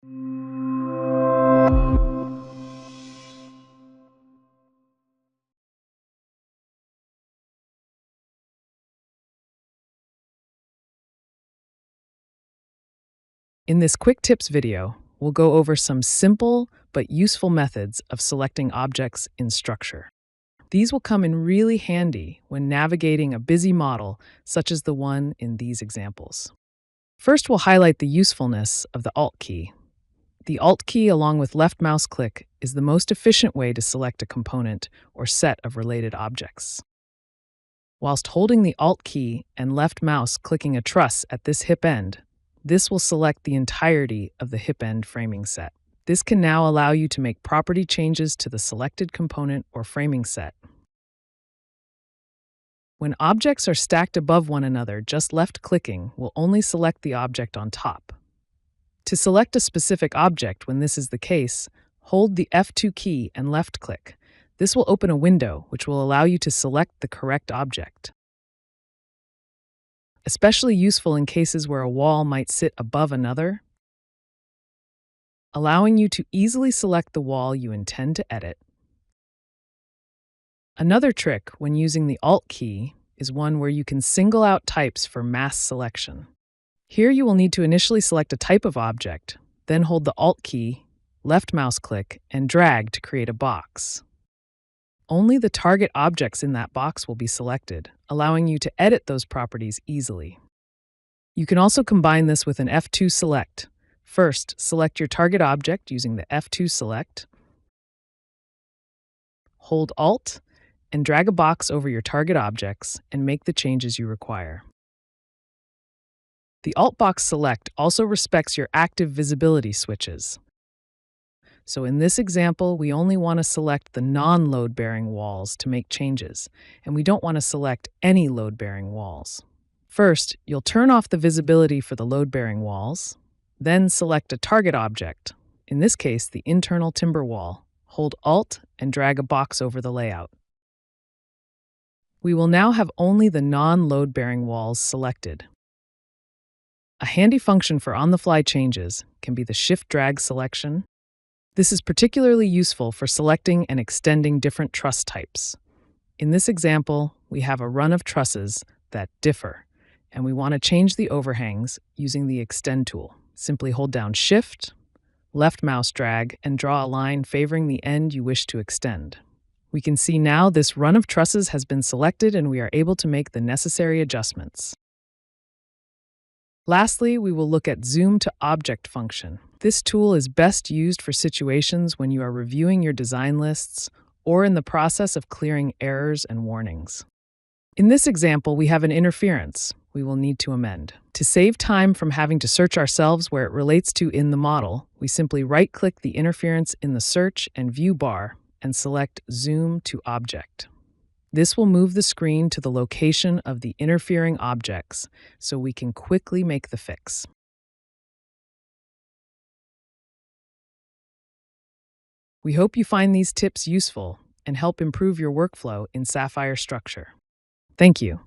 In this quick tips video, we'll go over some simple but useful methods of selecting objects in structure. These will come in really handy when navigating a busy model such as the one in these examples. First, we'll highlight the usefulness of the Alt key. The Alt key, along with left mouse click, is the most efficient way to select a component or set of related objects. Whilst holding the Alt key and left mouse clicking a truss at this hip end, this will select the entirety of the hip end framing set. This can now allow you to make property changes to the selected component or framing set. When objects are stacked above one another, just left-clicking will only select the object on top. To select a specific object when this is the case, hold the F2 key and left-click. This will open a window which will allow you to select the correct object. Especially useful in cases where a wall might sit above another, allowing you to easily select the wall you intend to edit. Another trick when using the Alt key is one where you can single out types for mass selection. Here you will need to initially select a type of object, then hold the Alt key, left mouse click, and drag to create a box. Only the target objects in that box will be selected, allowing you to edit those properties easily. You can also combine this with an F2 select. First, select your target object using the F2 select. Hold Alt and drag a box over your target objects and make the changes you require. The Alt box select also respects your active visibility switches. So in this example, we only want to select the non-load-bearing walls to make changes, and we don't want to select any load-bearing walls. First, you'll turn off the visibility for the load-bearing walls, then select a target object, in this case the internal timber wall. Hold Alt and drag a box over the layout. We will now have only the non-load-bearing walls selected. A handy function for on-the-fly changes can be the Shift-Drag selection. This is particularly useful for selecting and extending different truss types. In this example, we have a run of trusses that differ, and we want to change the overhangs using the Extend tool. Simply hold down Shift, left mouse drag, and draw a line favoring the end you wish to extend. We can see now this run of trusses has been selected and we are able to make the necessary adjustments. Lastly, we will look at Zoom to Object function. This tool is best used for situations when you are reviewing your design lists or in the process of clearing errors and warnings. In this example, we have an interference we will need to amend. To save time from having to search ourselves where it relates to in the model, we simply right-click the interference in the Search and View bar and select Zoom to Object. This will move the screen to the location of the interfering objects so we can quickly make the fix. We hope you find these tips useful and help improve your workflow in Sapphire Structure. Thank you.